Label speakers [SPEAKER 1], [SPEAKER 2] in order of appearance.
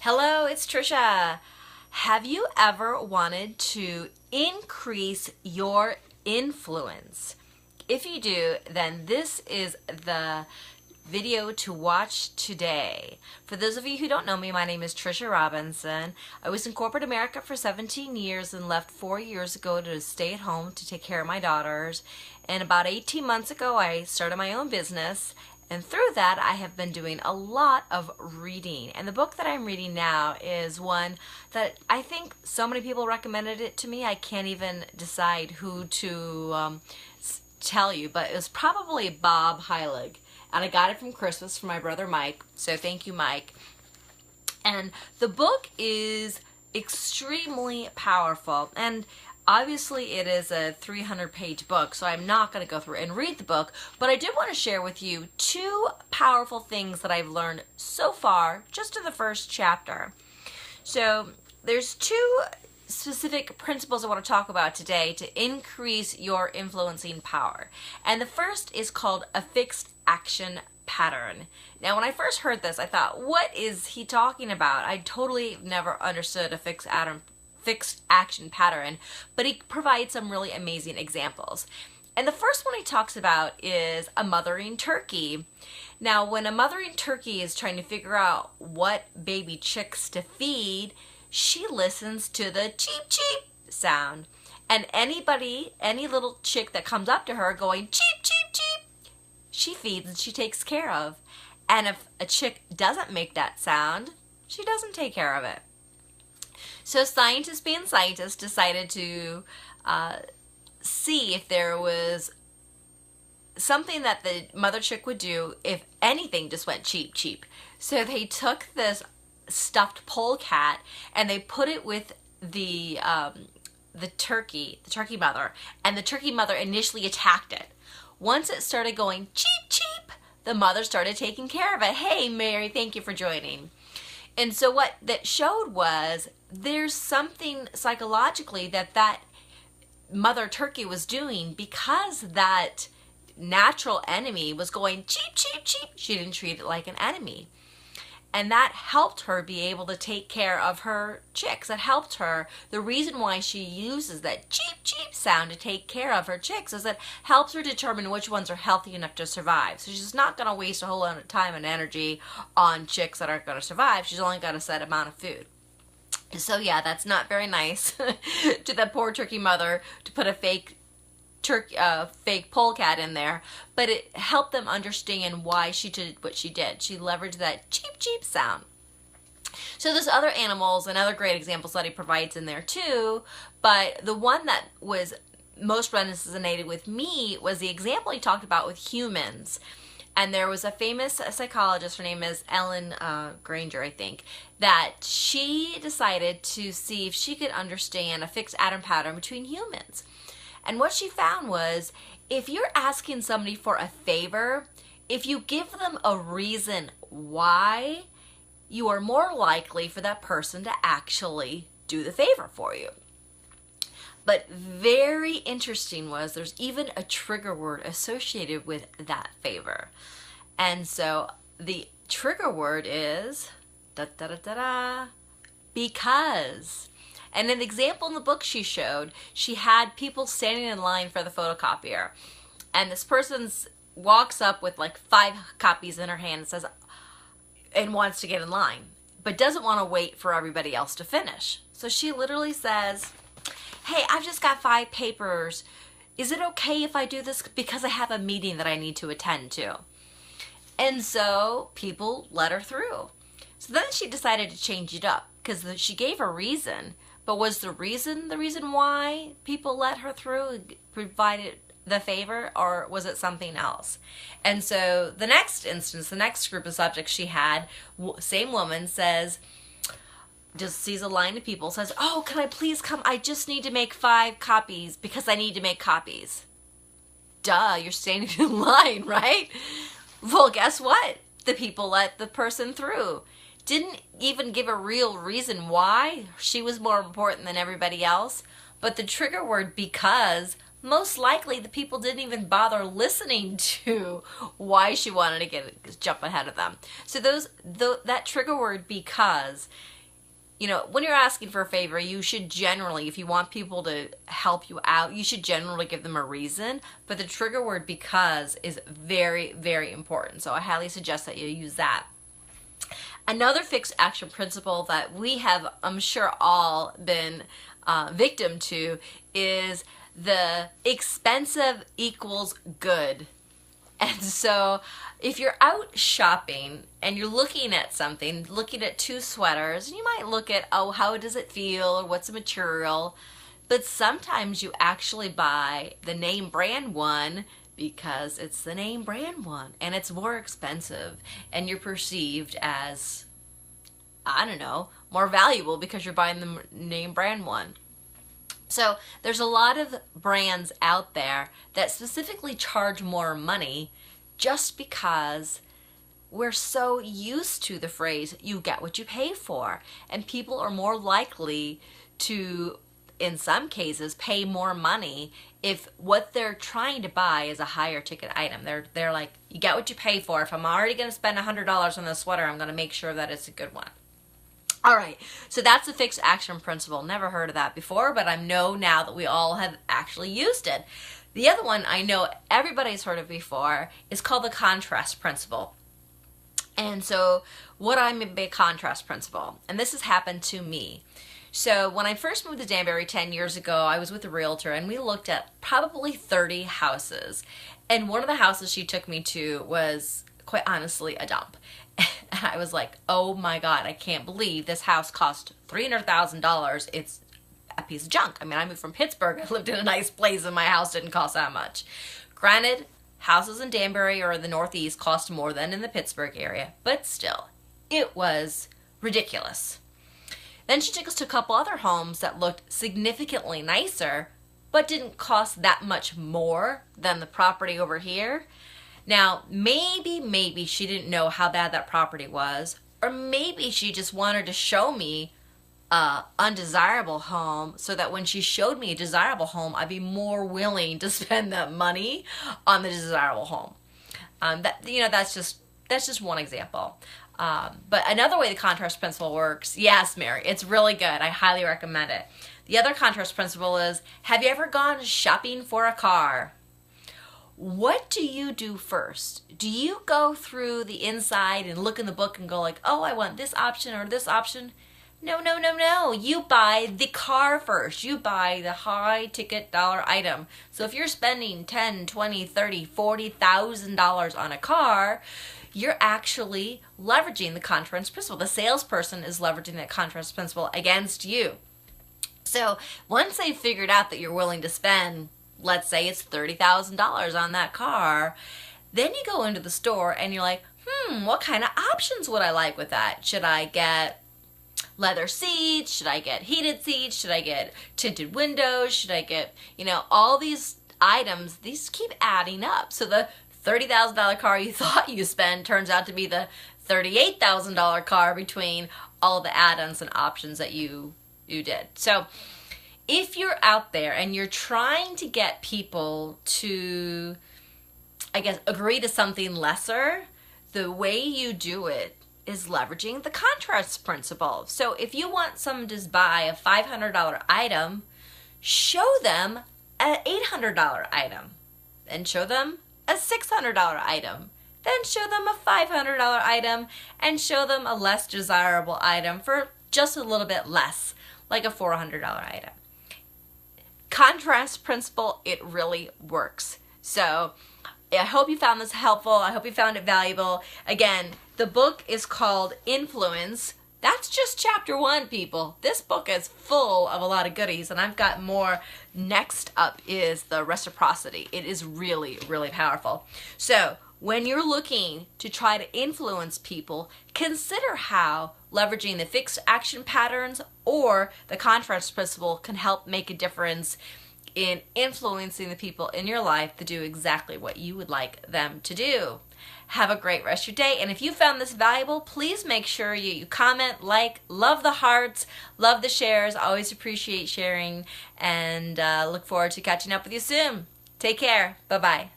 [SPEAKER 1] Hello, it's Tricia. Have you ever wanted to increase your influence? If you do, then this is the video to watch today. For those of you who don't know me, my name is Tricia Robinson. I was in corporate America for 17 years and left 4 years ago to stay at home to take care of my daughters. And about 18 months ago, I started my own business. And through that, I have been doing a lot of reading. And the book that I'm reading now is one that I think so many people recommended it to me. I can't even decide who to tell you, but it was probably Bob Heilig. And I got it from Christmas from my brother Mike. So thank you, Mike. And the book is extremely powerful. And obviously, it is a 300-page book, so I'm not going to go through and read the book, but I did want to share with you two powerful things that I've learned so far, just in the first chapter. So there's two specific principles I want to talk about today to increase your influencing power. And the first is called a fixed action pattern. Now, when I first heard this, I thought, what is he talking about? I totally never understood a fixed action pattern, but he provides some really amazing examples. And the first one he talks about is a mothering turkey. Now, when a mothering turkey is trying to figure out what baby chicks to feed, she listens to the cheep cheep sound. And any little chick that comes up to her going cheep cheep cheep, she feeds and she takes care of. And if a chick doesn't make that sound, she doesn't take care of it. So scientists being scientists decided to see if there was something that the mother chick would do if anything just went cheep cheep. So they took this stuffed polecat and they put it with the turkey mother, and the turkey mother initially attacked it. Once it started going cheep cheep, the mother started taking care of it. Hey Mary, thank you for joining. And so what that showed was there's something psychologically that mother turkey was doing, because that natural enemy was going cheep, cheep, cheep. She didn't treat it like an enemy. And that helped her be able to take care of her chicks. That helped her. The reason why she uses that cheep, cheep sound to take care of her chicks is that helps her determine which ones are healthy enough to survive. So she's not going to waste a whole lot of time and energy on chicks that aren't going to survive. She's only got a set amount of food. So yeah, that's not very nice to the poor turkey mother to put a fake polecat in there, but it helped them understand why she did what she did. She leveraged that cheep cheep sound. So there's other animals and other great examples that he provides in there too, but the one that was most resonated with me was the example he talked about with humans. And there was a famous psychologist, her name is Ellen Granger, I think, that she decided to see if she could understand a fixed pattern between humans. And what she found was, if you're asking somebody for a favor, if you give them a reason why, you are more likely for that person to actually do the favor for you. But very interesting was there's even a trigger word associated with that favor. And so the trigger word is da da da da da, because. And an example in the book she showed, she had people standing in line for the photocopier. And this person walks up with like 5 copies in her hand and says, and wants to get in line, but doesn't want to wait for everybody else to finish. So she literally says, hey, I've just got 5 papers. Is it okay if I do this? Because I have a meeting that I need to attend to. And so people let her through. So then she decided to change it up, because she gave a reason. But was the reason why people let her through, provided the favor, or was it something else? And so the next instance, the next group of subjects she had, same woman says, just sees a line of people, says, oh, can I please come? I just need to make 5 copies because I need to make copies. Duh, you're standing in line, right? Well, guess what? The people let the person through. Didn't even give a real reason why she was more important than everybody else, but the trigger word because most likely the people didn't even bother listening to why she wanted to jump ahead of them. So that trigger word because, when you're asking for a favor, you should generally, if you want people to help you out, you should generally give them a reason. But the trigger word because is very, very important. So I highly suggest that you use that. Another fixed action principle that we have, I'm sure, all been victim to is the expensive equals good. And so if you're out shopping and you're looking at something, looking at two sweaters, and you might look at, oh, how does it feel, or what's the material, but sometimes you actually buy the name brand one because it's the name brand one and it's more expensive and you're perceived as, I don't know, more valuable because you're buying the name brand one. So there's a lot of brands out there that specifically charge more money just because we're so used to the phrase, you get what you pay for. And people are more likely to, in some cases, pay more money if what they're trying to buy is a higher ticket item. They're like, you get what you pay for. If I'm already going to spend $100 on this sweater, I'm going to make sure that it's a good one. All right, so that's the fixed action principle. Never heard of that before, but I know now that we all have actually used it. The other one I know everybody's heard of before is called the contrast principle. And so what I mean by contrast principle, and this has happened to me. So when I first moved to Danbury 10 years ago, I was with a realtor and we looked at probably 30 houses. And one of the houses she took me to was, quite honestly, a dump. And I was like, oh my God, I can't believe this house cost $300,000. It's a piece of junk. I mean, I moved from Pittsburgh. I lived in a nice place and my house didn't cost that much. Granted, houses in Danbury or the Northeast cost more than in the Pittsburgh area, but still, it was ridiculous. Then she took us to a couple other homes that looked significantly nicer, but didn't cost that much more than the property over here. Now, maybe she didn't know how bad that property was, or maybe she just wanted to show me a undesirable home so that when she showed me a desirable home, I'd be more willing to spend that money on the desirable home. That's just one example. But another way the contrast principle works, yes, Mary, it's really good. I highly recommend it. The other contrast principle is, have you ever gone shopping for a car? What do you do first? Do you go through the inside and look in the book and go like, oh, I want this option or this option? No. You buy the car first. You buy the high ticket dollar item. So if you're spending $10, $20, $30, $40,000 on a car, you're actually leveraging the contrast principle. The salesperson is leveraging that contrast principle against you. So once they've figured out that you're willing to spend, let's say it's $30,000 on that car, then you go into the store and you're like, what kind of options would I like with that? Should I get leather seats? Should I get heated seats? Should I get tinted windows? Should I get, all these items, these keep adding up. So the $30,000 car you thought you spent turns out to be the $38,000 car between all the add-ons and options that you did. So if you're out there and you're trying to get people to, agree to something lesser, the way you do it is leveraging the contrast principle. So if you want someone to buy a $500 item, show them an $800 item, then show them a $600 item, then show them a $500 item, and show them a less desirable item for just a little bit less, like a $400 item. Contrast principle, it really works. So I hope you found this helpful. I hope you found it valuable. Again, the book is called Influence. That's just chapter 1, people. This book is full of a lot of goodies, and I've got more. Next up is the reciprocity. It is really, really powerful. So when you're looking to try to influence people, consider how leveraging the fixed action patterns or the contrast principle can help make a difference in influencing the people in your life to do exactly what you would like them to do. Have a great rest of your day. And if you found this valuable, please make sure you comment, like, love the hearts, love the shares. Always appreciate sharing, and look forward to catching up with you soon. Take care. Bye-bye.